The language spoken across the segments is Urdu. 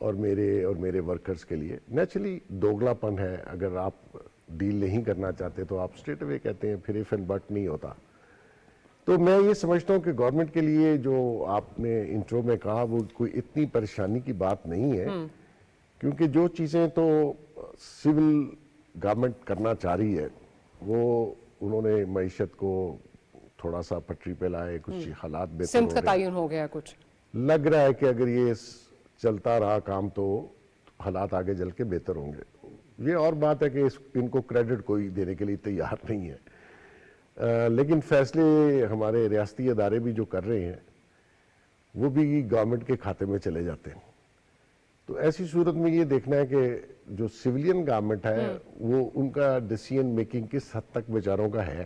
اور میرے ورکرز کے لیے نیچرلی دوگلاپن ہے. اگر آپ ڈیل نہیں کرنا چاہتے تو آپ اسٹریٹ اوے کہتے ہیں, پھر ایف اینڈ بٹ نہیں ہوتا. تو میں یہ سمجھتا ہوں کہ گورنمنٹ کے لیے جو آپ نے انٹرو میں کہا وہ کوئی اتنی پریشانی کی بات نہیں ہے, کیونکہ جو چیزیں تو سول گورنمنٹ کرنا چاہ رہی ہے وہ انہوں نے معیشت کو تھوڑا سا پٹری پہ لائے, کچھ حالات بہتر سمت ہو کا رہے تعین ہو گیا کچھ لگ رہا ہے کہ اگر یہ چلتا رہا کام تو حالات آگے چل کے بہتر ہوں گے. یہ اور بات ہے کہ ان کو کریڈٹ کوئی دینے کے لیے تیار نہیں ہے, لیکن فیصلے ہمارے ریاستی ادارے بھی جو کر رہے ہیں وہ بھی گورنمنٹ کے کھاتے میں چلے جاتے ہیں. تو ایسی صورت میں یہ دیکھنا ہے کہ جو سویلین گورنمنٹ ہے وہ ان کا ڈیسیژن میکنگ کس حد تک بیچاروں کا ہے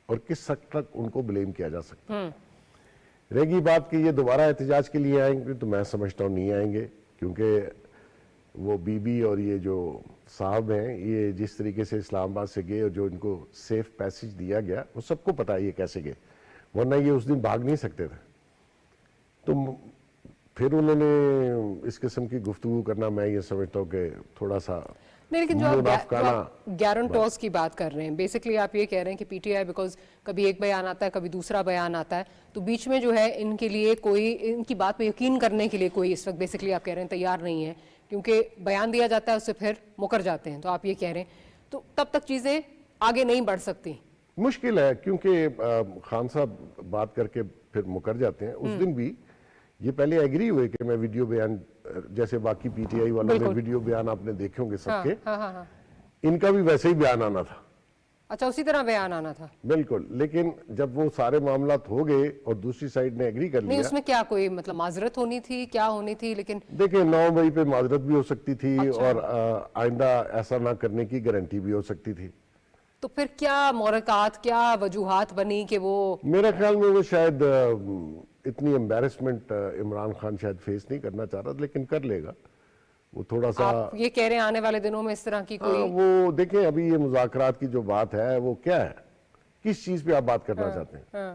اور کس حد تک ان کو بلیم کیا جا سکتا ہے. رہ گئی بات کہ یہ دوبارہ احتجاج کے لیے آئیں گے تو میں سمجھتا ہوں نہیں آئیں گے, کیونکہ وہ بی بی اور یہ جو صاحب ہیں یہ جس طریقے سے اسلام آباد سے گئے اور جو ان کو سیف پیسج دیا گیا وہ سب کو پتا ہے یہ کیسے گئے, ورنہ یہ اس دن بھاگ نہیں سکتے تھے. تو پھر انہوں نے اس قسم کی گفتگو کرنا میں یہ سمجھتا ہوں کہ تھوڑا سا نہیں, لیکن جو منافقانہ آپ گارنٹورز کی بات کر رہے ہیں, بیسکلی آپ یہ کہہ رہے ہیں کہ پی ٹی آئی بیکاز کبھی ایک بیان آتا ہے کبھی دوسرا بیان آتا ہے, تو بیچ میں جو ہے ان کے لیے کوئی ان کی بات پہ یقین کرنے کے لیے کوئی اس وقت بیسکلی آپ کہہ رہے ہیں تیار نہیں ہے, کیونکہ بیان دیا جاتا ہے اس سے پھر مکر جاتے ہیں. تو آپ یہ کہہ رہے ہیں تو تب تک چیزیں آگے نہیں بڑھ سکتی. مشکل ہے, کیونکہ خان صاحب بات کر کے پھر مکر جاتے ہیں. اس دن بھی یہ پہلے ایگری ہوئے کہ میں ویڈیو بیان, جیسے باقی پی ٹی آئی والوں نے ویڈیو بیان آپ نے دیکھے ہوں گے سب کے, ان کا بھی ویسے ہی بیان آنا تھا. اچھا, اسی طرح بیان آنا تھا. بالکل, لیکن جب وہ سارے معاملات ہو گئے اور دوسری سائڈ نے ایگری کر نہیں, لیا. اس میں کیا کوئی مطلب معذرت ہونی تھی, کیا ہونی تھی, لیکن دیکھیں 9 مئی پہ معذرت بھی ہو سکتی تھی اور آئندہ ایسا نہ کرنے کی گارنٹی بھی ہو سکتی تھی. تو پھر کیا محرکات, کیا وجوہات بنی کہ وہ میرے خیال میں وہ شاید اتنی امبیرسمنٹ عمران خان شاید فیس نہیں کرنا چاہ رہا, لیکن کر لے گا وہ تھوڑا سا. آپ یہ کہہ رہے ہیں آنے والے دنوں میں اس طرح کی کوئی وہ دیکھیں ابھی یہ مذاکرات کی جو بات ہے وہ کیا ہے, کس چیز پہ آپ بات کرنا چاہتے ہیں.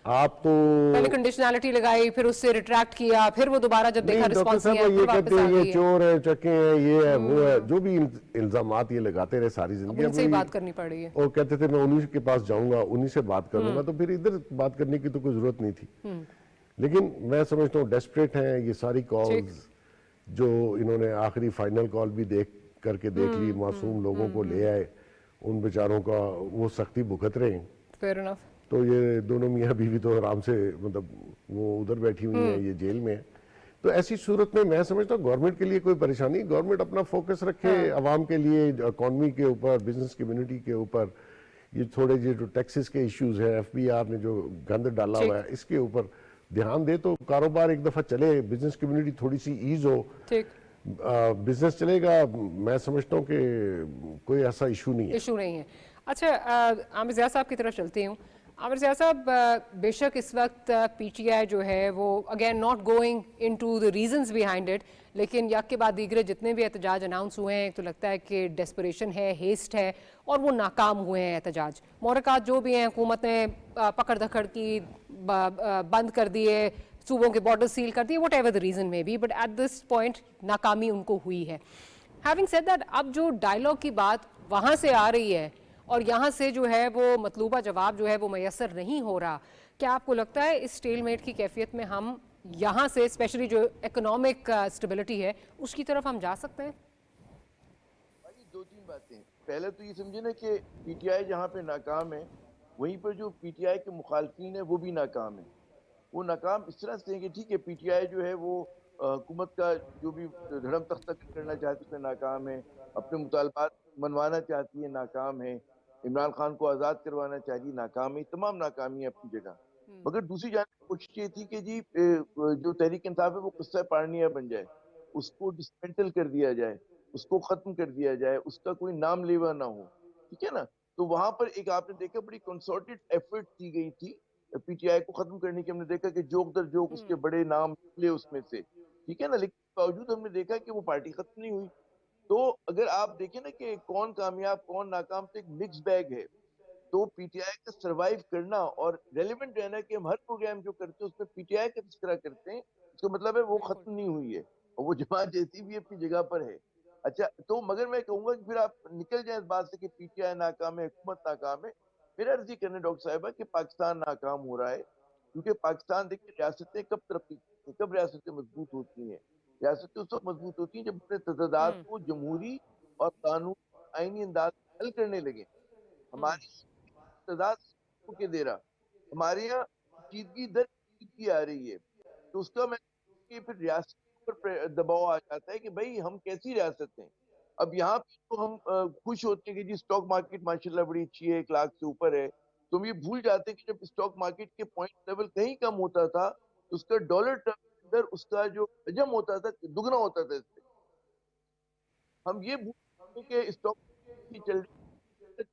آپ تو پہلے کنڈیشنالٹی لگائی, پھر اس سے ریٹریکٹ کیا, پھر وہ دوبارہ جب دیکھا رسپانس نہیں یہ آیا کہتے پھر ہیں واپس یہ آ گئی. چور ہے, چکے ہیں, یہ ہے وہ ہے, جو بھی الزامات یہ لگاتے رہے ساری زندگی. ان سے ہی بات کرنی پڑ رہی ہے. اور کہتے تھے میں انہی کے پاس جاؤں گا, انہی سے بات کروں گا, تو پھر ادھر بات کرنے کی تو کوئی ضرورت نہیں تھی. لیکن میں سمجھتا ہوں ڈیسپریٹ ہیں یہ ساری کالز, جو انہوں نے آخری فائنل کال بھی دیکھ کر کے دیکھ لی, معصوم لوگوں کو لے آئے, ان بیچاروں کا وہ سختی بھگت رہے ہیں. Fair enough. تو یہ دونوں میاں بیوی تو آرام سے مطلب وہ ادھر بیٹھی ہوئی ہیں, یہ جیل میں ہے. تو ایسی صورت میں سمجھتا ہوں گورنمنٹ کے لیے کوئی پریشانی, گورنمنٹ اپنا فوکس رکھے عوام کے لیے, اکانومی کے اوپر, بزنس کمیونٹی کے اوپر. یہ تھوڑے جو ٹیکسز کے ایشوز ہیں, ایف بی آر نے جو گند ڈالا ہوا ہے اس کے اوپر دھیان دے تو کاروبار ایک دفعہ چلے, بزنس کمیونٹی تھوڑی سی ایز ہو, بزنس چلے گا. میں سمجھتا ہوں کہ کوئی ایسا ایشو نہیں ہے. اچھا, عامر ضیاء صاحب کی طرف چلتی ہوں. عامر ضیاء صاحب, بے شک اس وقت پی ٹی آئی جو ہے وہ again not going into the reasons behind it, لیکن یک کے بعد دیگرے جتنے بھی احتجاج اناؤنس ہوئے ہیں تو لگتا ہے کہ ڈیسپریشن ہے, ہیسٹ ہے, اور وہ ناکام ہوئے ہیں احتجاج. محرکات جو بھی ہیں حکومت نے پکڑ دھکڑ کی, بند کر دیے, صوبوں کے بارڈر سیل کر دیے, what ever the reason may be, but at this point ناکامی ان کو ہوئی ہے. Having said that, اب جو ڈائلاگ کی بات وہاں سے آ رہی ہے اور یہاں سے جو ہے وہ مطلوبہ جواب جو ہے وہ میسر نہیں ہو رہا, کیا آپ کو لگتا ہے اس سٹیل میٹ کی کیفیت میں ہم یہاں سے اسپیشلی جو اکنامک اسٹیبلٹی ہے اس کی طرف ہم جا سکتے ہیں؟ دو تین باتیں. پہلے تو یہ سمجھے نا کہ پی ٹی آئی جہاں پہ ناکام ہے وہیں پر جو پی ٹی آئی کے مخالفین ہیں وہ بھی ناکام ہیں. وہ ناکام اس طرح سے ہیں کہ ٹھیک ہے پی ٹی آئی جو ہے وہ حکومت کا جو بھی دھڑم تختہ کرنا چاہتی ہے اس میں ناکام ہے, اپنے مطالبات منوانا چاہتی ہے ناکام ہے, عمران خان کو آزاد کروانا چاہتی ہے ناکام ہے, تمام ناکامی ہے اپنی جگہ. مگر دوسری جانب کوشش یہ تھی کہ جی جو تحریک انصاف ہے وہ قصہ پارنیہ بن جائے, اس کو ڈسمنٹل کر دیا جائے, اس کو ختم کر دیا جائے, اس کا کوئی نام لیوا نہ ہو, ٹھیک ہے نا. تو وہاں پر ایک آپ نے دیکھا بڑی کنسرٹڈ ایفرٹ کی گئی تھی پی ٹی آئی کو ختم کرنے کی. ہم نے دیکھا کہ جوک در جوک اس کے بڑے نام نکلے اس میں سے, ٹھیک ہے نا, لیکن باوجود ہم نے دیکھا کہ وہ پارٹی ختم نہیں ہوئی. تو اگر آپ دیکھیں نا کہ کون کامیاب کون ناکام, تو ایک مکس بیگ ہے. تو پی ٹی آئی کا سروائیو کرنا اور ریلیونٹ رہنا کہ ہم ہر پروگرام جو کرتے ہیں اس میں پی ٹی آئی کا کس طرح کرتے ہیں, اس کا مطلب ہے وہ ختم نہیں ہوئی ہے. اور وہ جماعت جیسی بھی اپنی جگہ پر ہے. اچھا تو مگر میں کہوں گا کہ پھر آپ نکل جائیں اس بات سے کہ پی ٹی آئی ناکام ہے, حکومت ناکام ہے. میرا عرض یہ کرنا ڈاکٹر صاحبہ کہ پاکستان ناکام ہو رہا ہے, کیونکہ پاکستان دیکھیں ریاستیں کب ترقی کرتی ہیں, کب ریاستیں مضبوط ہوتی ہیں. ریاستیں اس وقت مضبوط ہوتی ہیں جب اپنے تضادات کو جمہوری اور قانون آئینی انداز میں حل کرنے لگے. ہماری تضاد کے دے رہا, ہمارے یہاں پیچیدگی در پیچیدگی آ رہی ہے, تو اس کا میں کہ پھر ریاست پر دباؤ آ جاتا ہے کہ بھائی ہم کیسی ریاست ہیں. اب یہاں پہ تو ہم خوش ہوتے ہیں کہ جی سٹاک مارکیٹ ماشاءاللہ بڑی اچھی ہے, 1 لاکھ سے اوپر ہے. تو ہم یہ بھول جاتے ہیں کہ جب سٹاک مارکیٹ کے پوائنٹ لیول کہیں کم ہوتا تھا تو اس کا ڈالر ٹرم کے اندر اس کا جو حجم ہوتا تھا دگنا ہوتا تھا. اس سے ہم یہ بھول جاتے ہیں کہ سٹاک کی چل رہی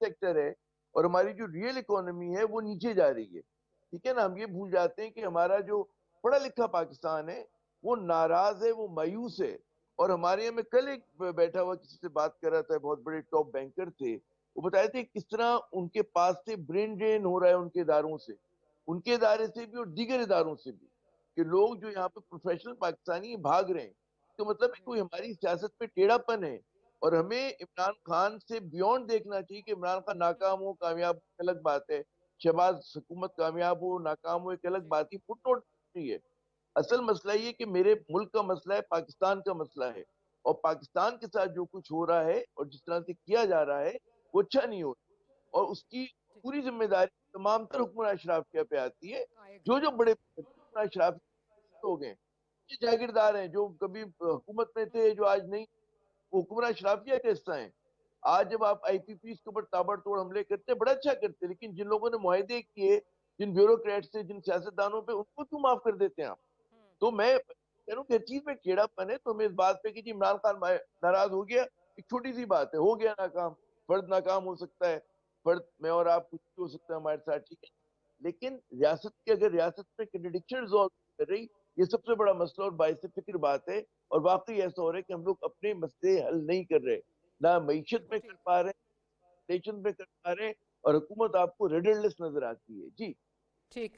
سیکٹر ہے اور ہماری جو ریئل اکانومی ہے وہ نیچے جا رہی ہے. ٹھیک ہے نا, ہم یہ بھول جاتے ہیں کہ ہمارا جو پڑھا لکھا پاکستان ہے وہ ناراض ہے, وہ مایوس ہے. اور ہمارے یہاں میں کل ایک بیٹھا ہوا کسی سے بات کر رہا تھا, بہت بڑے ٹاپ بینکر تھے, وہ بتائے تھے کس طرح ان کے پاس سے برین ڈرین ہو رہا ہے ان کے اداروں سے, ان کے ادارے سے بھی اور دیگر اداروں سے بھی, کہ لوگ جو یہاں پہ پروفیشنل پاکستانی بھاگ رہے ہیں. تو مطلب ہے کوئی ہماری سیاست پہ ٹیڑھا پن ہے, اور ہمیں عمران خان سے بیونڈ دیکھنا چاہیے کہ عمران خان ناکام ہو کامیاب الگ بات ہے, شہباز حکومت کامیاب ہو ناکام ہو ایک الگ بات ہی, فٹ نوٹ نہیں ہے. اصل مسئلہ یہ کہ میرے ملک کا مسئلہ ہے, پاکستان کا مسئلہ ہے, اور پاکستان کے ساتھ جو کچھ ہو رہا ہے اور جس طرح سے کیا جا رہا ہے وہ اچھا نہیں ہو رہا, اور اس کی پوری ذمہ داری تمام تر حکمراں اشرافیہ پہ آتی ہے. جو بڑے حکمراں اشرافیہ ہو گئے, جاگیردار ہیں جو کبھی حکومت میں تھے جو آج نہیں, وہ حکمراں اشرافیہ کا حصہ ہیں. آج جب آپ آئی پی پیز کے اوپر تابڑ توڑ حملے کرتے ہیں بڑا اچھا کرتے ہیں, لیکن جن لوگوں نے معاہدے کیے, جن بیوروکریٹ سے, جن سیاستدانوں پہ, ان کو کیوں معاف کر دیتے ہیں آپ؟ تو میں کہہ رہا ہوں کہ ہر چیز میں ٹیڑھا پن ہے. تو ہمیں اس بات پہ کہ جی عمران خان ناراض ہو گیا, ایک چھوٹی سی بات ہے, ہو گیا ناکام, فرد ناکام ہو سکتا ہے, فرد میں اور آپ کچھ بھی ہو سکتا ہے ہمارے ساتھ, ٹھیک ہے, لیکن ریاست کے اگر ریاست میں کنٹرڈکشن ریزالو کر رہی, یہ سب سے بڑا مسئلہ اور باعث فکر بات ہے. اور واقعی ایسا ہو رہا ہے کہ ہم لوگ اپنے مسئلے حل نہیں کر رہے, نہ معیشت میں کر پا رہے ہیں, ریشن میں کر پا رہے ہیں, اور حکومت آپ کو ریڈرلیس نظر آتی ہے. جی ٹھیک,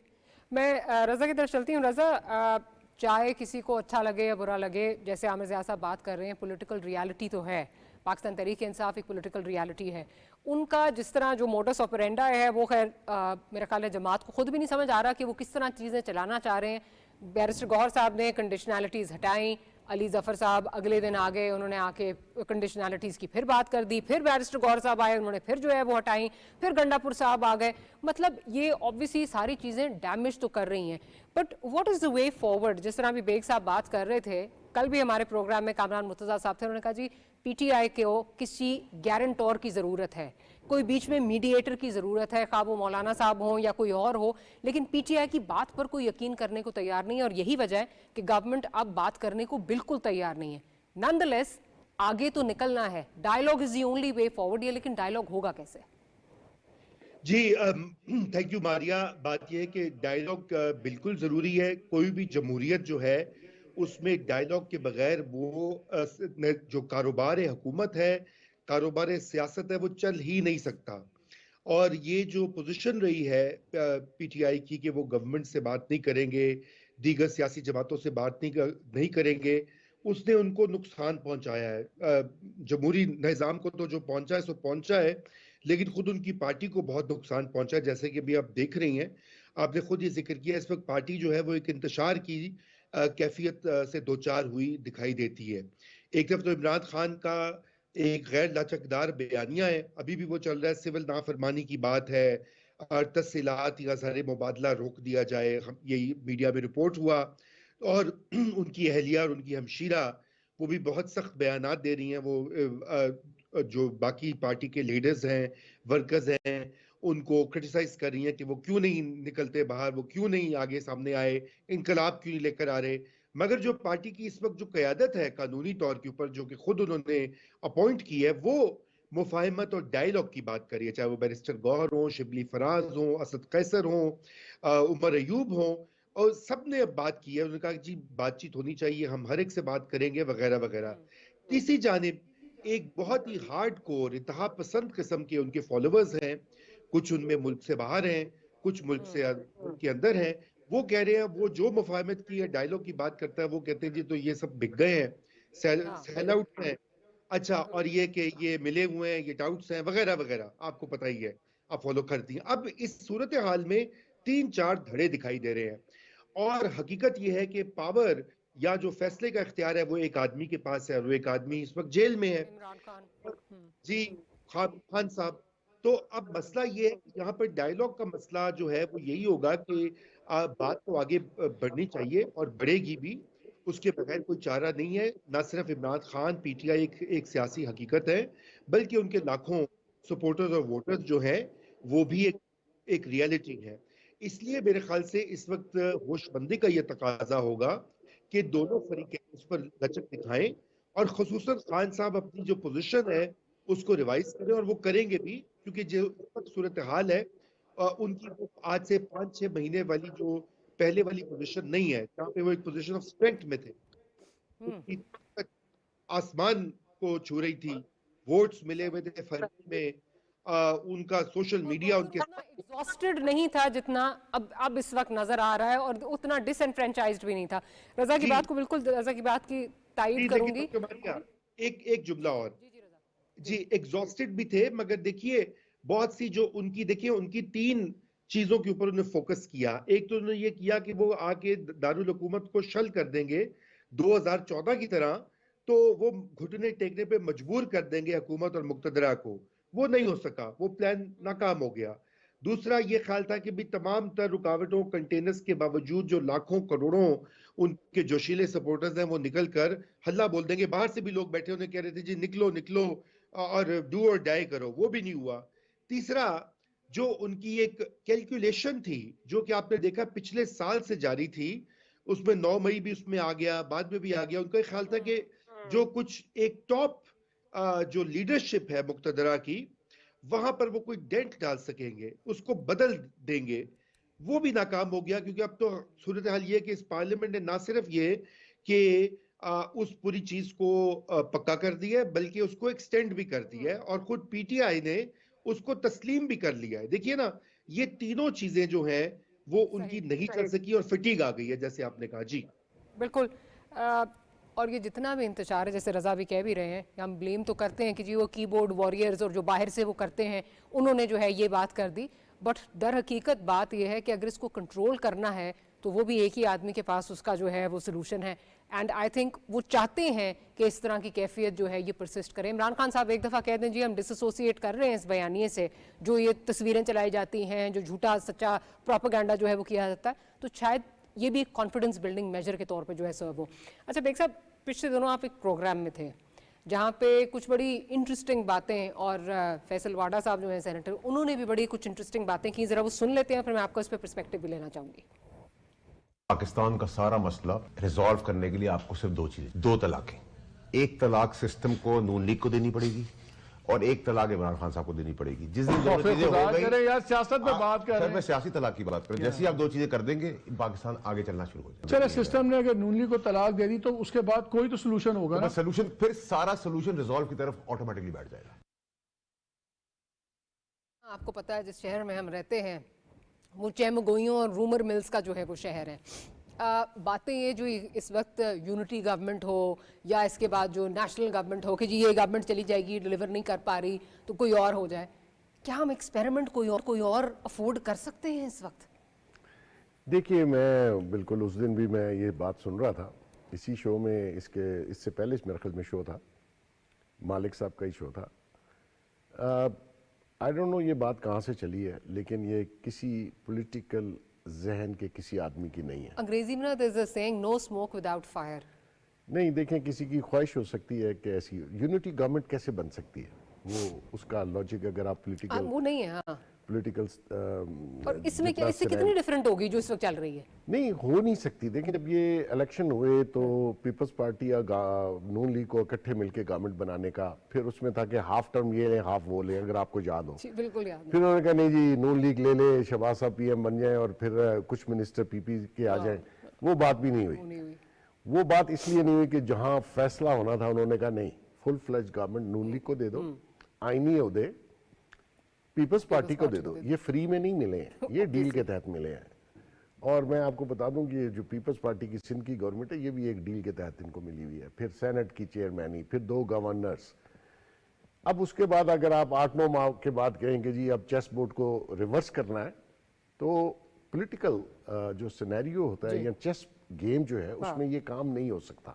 میں رضا کی طرف چلتی ہوں. رضا, چاہے کسی کو اچھا لگے یا برا لگے, جیسے عامر ضیاء صاحب بات کر رہے ہیں, پولیٹیکل ریالٹی تو ہے, پاکستان تحریک انصاف ایک پولیٹیکل ریالٹی ہے. ان کا جس طرح جو موڈس آپرینڈا ہے وہ خیر میرا خیال ہے جماعت کو خود بھی نہیں سمجھ آ رہا کہ وہ کس طرح چیزیں چلانا چاہ رہے ہیں. بیرسٹر گوہر صاحب نے کنڈیشنالٹیز ہٹائیں, علی ظفر صاحب اگلے دن آ گئے, انہوں نے آ کے کنڈیشنالٹیز کی پھر بات کر دی, پھر بیرسٹر گوہر صاحب آئے, انہوں نے پھر جو ہے وہ ہٹائیں, پھر گنڈا پور صاحب آ گئے. مطلب یہ آبویسلی ساری چیزیں ڈیمیج تو کر رہی ہیں, but what is the way forward? جس طرح بھی بیگ صاحب بات کر رہے تھے, کل بھی ہمارے پروگرام میں کامران مرتضیٰ صاحب تھے, انہوں نے کہا جی پی ٹی آئی کو کسی گارنٹور کی ضرورت ہے, کوئی بیچ میں میڈییٹر کی ضرورت ہے, خواہ وہ مولانا صاحب ہوں یا کوئی اور ہو, لیکن پی ٹی آئی کی بات پر کوئی یقین کرنے کو تیار نہیں ہے, اور یہی وجہ ہے کہ گورنمنٹ اب بات کرنے کو بالکل تیار نہیں ہے. نان دا لیس آگے تو نکلنا ہے, dialogue is the only way forward, یہ لیکن ڈائیلاگ ہوگا کیسے؟ جی تھینک یو ماریا. بات یہ ہے کہ ڈائیلاگ بالکل ضروری ہے. کوئی بھی جمہوریت جو ہے اس میں ڈائیلاگ کے بغیر وہ جو کاروبار حکومت ہے, کاروبار سیاست ہے, وہ چل ہی نہیں سکتا. اور یہ جو پوزیشن رہی ہے پی ٹی آئی کی کہ وہ گورنمنٹ سے بات نہیں کریں گے, دیگر سیاسی جماعتوں سے بات نہیں کریں گے, اس نے ان کو نقصان پہنچایا ہے. جمہوری نظام کو تو جو پہنچا ہے سو پہنچا ہے, لیکن خود ان کی پارٹی کو بہت نقصان پہنچا ہے. جیسے کہ ابھی آپ دیکھ رہی ہیں, آپ نے خود یہ ذکر کیا, اس وقت پارٹی جو ہے وہ ایک انتشار کی کیفیت سے دوچار ہوئی دکھائی دیتی ہے. ایک طرف تو عمران خان کا ایک غیر لاچکدار بیانیہ ہے, ابھی بھی وہ چل رہا ہے, سول نافرمانی کی بات ہے, تصلات یا اظہار مبادلہ روک دیا جائے, یہی میڈیا میں رپورٹ ہوا. اور ان کی اہلیہ اور ان کی ہمشیرہ وہ بھی بہت سخت بیانات دے رہی ہیں. وہ جو باقی پارٹی کے لیڈرز ہیں, ورکرز ہیں, ان کو کرٹیسائز کر رہی ہیں کہ وہ کیوں نہیں نکلتے باہر, وہ کیوں نہیں آگے سامنے آئے, انقلاب کیوں نہیں لے کر آ رہے. مگر جو پارٹی کی اس وقت جو قیادت ہے قانونی طور کے اوپر, جو کہ خود انہوں نے اپوائنٹ کی ہے, وہ مفاہمت اور ڈائیلاگ کی بات کری ہے. چاہے وہ بیرسٹر گوہر ہوں, شبلی فراز ہوں, اسد قیصر ہوں, عمر ایوب ہوں, اور سب نے اب بات کی ہے. انہوں نے کہا کہ جی بات چیت ہونی چاہیے, ہم ہر ایک سے بات کریں گے وغیرہ وغیرہ. تیسری جانب ایک بہت ہی ہارڈ کور انتہا پسند قسم کے ان کے فالوورز ہیں, کچھ ان میں ملک سے باہر ہیں, کچھ ملک سے کے اندر ہیں, وہ کہہ رہے ہیں وہ جو مفاہمت کی ہے ڈائلاگ کی بات کرتا ہے وہ کہتے ہیں جی تو یہ سب بک گئے ہیں سیل آؤٹ ہیں اچھا اور یہ کہ یہ ملے ہوئے ہیں یہ ڈاؤٹس ہیں وغیرہ وغیرہ آپ کو پتہ ہی ہے آپ فالو کرتی ہیں. اب اس صورتحال میں 3-4 دھڑے دکھائی دے رہے ہیں اور حقیقت یہ ہے کہ پاور یا جو فیصلے کا اختیار ہے وہ ایک آدمی کے پاس ہے اور وہ ایک آدمی اس وقت جیل میں ہے عمران خان. جی خان صاحب. تو اب مسئلہ یہ ہے کہ یہاں پر ڈائیلاگ کا مسئلہ جو ہے وہ یہی ہوگا کہ بات تو آگے بڑھنی چاہیے اور بڑھے گی بھی اس کے بغیر کوئی چارہ نہیں ہے. نہ صرف عمران خان پی ٹی آئی ایک سیاسی حقیقت ہے بلکہ ان کے لاکھوں سپورٹرز اور ووٹرز جو ہیں وہ بھی ایک ریالٹی ہے. اس لیے میرے خیال سے اس وقت ہوش مندی کا یہ تقاضا ہوگا کہ دونوں فریقین اس پر لچک دکھائیں اور خصوصاً خان صاحب اپنی جو پوزیشن ہے اس کو ریوائز کریں اور وہ کریں گے بھی کیونکہ جو صورتحال ہے ان کی آج سے 5-6 مہینے والی جو پہلے والی پوزیشن نہیں ہے جہاں پہ وہ ایک پوزیشن آف اسٹرینتھ میں تھے آسمان کو چھو رہی تھی ووٹس ملے ہوئے تھے فروری میں ان کا سوشل میڈیا ان کے ایگزاسٹڈ نہیں تھا جتنا اب اس وقت نظر آ رہا ہے اور اتنا ڈس انفرینچائزڈ بھی نہیں تھا. رضا کی بات کو بالکل رضا کی بات کی تائید کروں گی. ایک جملہ اور جی ایگزاسٹڈ بھی تھے مگر دیکھیے بہت سی جو ان کی دیکھیے ان کی 3 چیزوں کے اوپر انہوں نے فوکس کیا. ایک تو انہوں نے یہ کیا کہ وہ آ کے دارالحکومت کو شل کر دیں گے 2014 کی طرح تو وہ گھٹنے ٹیکنے پہ مجبور کر دیں گے حکومت اور مقتدرہ کو. وہ نہیں ہو سکا وہ پلان ناکام ہو گیا. دوسرا یہ خیال تھا کہ بھی تمام تر رکاوٹوں کنٹینرز کے باوجود جو لاکھوں کروڑوں ان کے جوشیلے سپورٹرز ہیں وہ نکل کر ہلا بول دیں گے. باہر سے بھی لوگ بیٹھے انہیں کہہ رہے تھے جی نکلو نکلو اور ڈو اور ڈائی کرو. وہ بھی نہیں ہوا. تیسرا جو ان کی ایک کیلکولیشن تھی جو کہ آپ نے دیکھا پچھلے سال سے جاری تھی اس میں 9 مئی بھی اس میں آ گیا بعد میں بھی آ گیا. ان کا خیال تھا کہ جو کچھ ایک ٹاپ جو لیڈرشپ ہے مقتدرہ کی وہاں پر وہ کوئی ڈینٹ ڈال سکیں گے اس کو بدل دیں گے. وہ بھی ناکام ہو گیا کیونکہ اب تو صورتحال یہ کہ اس پارلیمنٹ نے نہ صرف یہ کہ اس پوری چیز کو پکا کر دیا ہے بلکہ اس کو ایکسٹینڈ بھی کر دیا ہے اور خود پی ٹی آئی نے اس کو تسلیم بھی کر لیا ہے. دیکھیے نا یہ تینوں چیزیں جو ہیں وہ ان کی نہیں چل سکی اور فٹیگ آ گئی ہے جیسے آپ نے کہا. جی بالکل. اور یہ جتنا بھی انتشار ہے جیسے رضا بھی کہہ بھی رہے ہیں ہم بلیم تو کرتے ہیں کہ جی وہ کی بورڈ واریئرز اور جو باہر سے وہ کرتے ہیں انہوں نے جو ہے یہ بات کر دی بٹ در حقیقت بات یہ ہے کہ اگر اس کو کنٹرول کرنا ہے تو وہ بھی ایک ہی آدمی کے پاس اس کا جو ہے وہ سلوشن ہے اینڈ آئی تھنک وہ چاہتے ہیں کہ اس طرح کی کیفیت جو ہے یہ پرسسٹ کرے. عمران خان صاحب ایک دفعہ کہہ دیں جی ہم ڈس ایسوسیٹ کر رہے ہیں اس بیانیے سے جو یہ تصویریں چلائی جاتی ہیں جو جھوٹا سچا پروپیگنڈا جو ہے وہ کیا جاتا ہے تو شاید یہ بھی ایک کانفیڈنس بلڈنگ میجر کے طور پہ جو ہے سرو ہو. اچھا بیگ صاحب پچھلے دنوں آپ ایک پروگرام میں تھے جہاں پہ کچھ بڑی انٹرسٹنگ باتیں اور فیصل واڈا صاحب جو ہیں سینیٹر انہوں نے بھی بڑی کچھ انٹرسٹنگ باتیں کی. ذرا وہ سن لیتے ہیں پھر میں آپ کو اس پہ پرسپیکٹیو بھی لینا چاہوں گی. پاکستان کا سارا مسئلہ ریزالو کرنے کے لیے آپ کو صرف 2 چیزیں 2 طلاقیں. ایک طلاق سسٹم کو نون لیگ کو دینی پڑے گی اور ایک طلاق عمران خان صاحب کو دینی پڑے گی. جس دن دونوں چیزیں ہو گئی یار سیاست میں بات کر رہے ہیں میں سیاسی طلاق کی بات کروں جیسے آپ 2 چیزیں کر دیں گے پاکستان آگے چلنا شروع ہو جائے. چلے سسٹم نے اگر نون لیگ کو طلاق دے دی تو اس کے بعد کوئی تو سلوشن ہوگا نا. سلوشن پھر سارا سلوشن ریزالو کی طرف آٹومیٹکلی بیٹھ جائے گا. آپ کو پتا ہے جس شہر میں ہم رہتے ہیں وہ چیمگوئیوں اور رومر ملز کا جو ہے وہ شہر ہے. باتیں یہ جو اس وقت یونٹی گورنمنٹ ہو یا اس کے بعد جو نیشنل گورنمنٹ ہو کہ جی یہ گورنمنٹ چلی جائے گی ڈیلیور نہیں کر پا رہی تو کوئی اور ہو جائے, کیا ہم ایکسپیریمنٹ کوئی اور افورڈ کر سکتے ہیں اس وقت؟ دیکھیے میں بالکل اس دن بھی میں یہ بات سن رہا تھا اسی شو میں اس سے پہلے میرے خیال میں شو تھا مالک صاحب کا ہی شو تھا. آئی ڈونٹ نو یہ بات کہاں سے چلی ہے لیکن یہ کسی پولیٹیکل ذہن کے کسی آدمی کی نہیں ہے. انگریزی میں there's a saying no smoke without fire. نہیں دیکھیں کسی کی خواہش ہو سکتی ہے کہ ایسی یونٹی گورنمنٹ کیسے بن سکتی ہے وہ اس کا لاجک اگر آپ پولیٹیکل وہ نہیں ہے. ہاں پولیٹیکل اور اس میں کیا اس سے کتنی ڈیفرنٹ ہوگی جو اس وقت چل رہی ہے؟ نہیں ہو نہیں سکتی. دیکھیں جب یہ الیکشن ہوئے تو پیپلز پارٹی یا نون لیگ کو اکٹھے مل کے گورنمنٹ بنانے کا پھر اس میں تھا کہ ہاف ٹرم یہ لیں ہاف وہ لیں اگر آپ کو یاد ہو. بالکل یاد. پھر انہوں نے کہا نہیں جی نون لیگ لے لے شہباز صاحب پی ایم بن جائیں اور پھر کچھ منسٹر پی پی کے آ جائیں. وہ بات بھی نہیں ہوئی. وہ بات اس لیے نہیں ہوئی کہ جہاں فیصلہ ہونا تھا انہوں نے کہا نہیں فل فلیج گورنمنٹ نون لیگ کو دے دو, آئینی عہدے پیپلز پارٹی کو دے دو. یہ فری میں نہیں ملے ہیں, یہ ڈیل کے تحت ملے ہیں اور میں آپ کو بتا دوں کہ جو پیپلز پارٹی کی سندھ کی گورنمنٹ ہے یہ بھی ایک ڈیل کے تحت ان کو ملی ہوئی ہے، پھر سینٹ کی چیئرمینی، پھر 2 گورنرز. اب اس کے بعد اگر آپ 8-9 ماہ کے بعد کہیں کہ جی اب چیس بورڈ کو ریورس کرنا ہے، تو پولیٹیکل جو سینیریو ہوتا ہے یا چیس گیم جو ہے اس میں یہ کام نہیں ہو سکتا.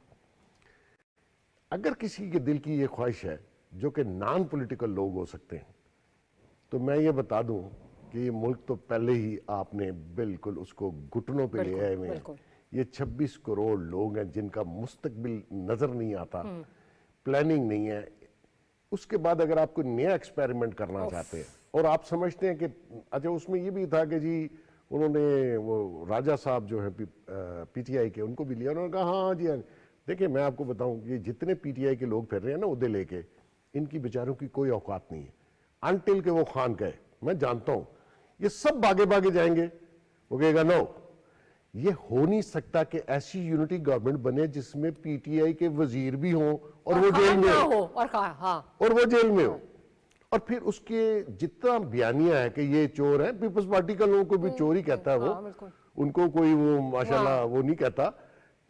اگر کسی کے دل کی یہ خواہش ہے جو کہ نان پولیٹیکل لوگ ہو سکتے ہیں، تو میں یہ بتا دوں کہ یہ ملک تو پہلے ہی آپ نے بالکل اس کو گھٹنوں پہ لے آئے ہوئے ہیں. یہ 26 کروڑ لوگ ہیں جن کا مستقبل نظر نہیں آتا، پلاننگ نہیں ہے. اس کے بعد اگر آپ کوئی نیا ایکسپیریمنٹ کرنا چاہتے ہیں اور آپ سمجھتے ہیں کہ اچھا اس میں یہ بھی تھا کہ جی انہوں نے وہ راجہ صاحب جو ہے پی ٹی آئی کے ان کو بھی لیا، انہوں نے کہا ہاں جی ہاں. دیکھیں میں آپ کو بتاؤں کہ جتنے پی ٹی آئی کے لوگ پھر رہے ہیں نا عہدے لے کے، ان کی بیچاروں کی کوئی اوقات نہیں ہے انٹل کہ وہ خان کہے. میں جانتا ہوں یہ سب بھاگے جائیں گے. وہ کہے گا نو، یہ ہو نہیں سکتا کہ ایسی یونٹی گورنمنٹ بنے جس میں پی ٹی آئی کے وزیر بھی ہوں اور وہ جیل میں ہو، اور وہ جیل میں ہو. اور پھر اس کے جتنا بیانیہ ہے کہ یہ چور ہیں، پیپلز پارٹی کا لوگوں کو بھی چور ہی کہتا ہے، وہ ان کو کوئی وہ ماشاءاللہ وہ نہیں کہتا.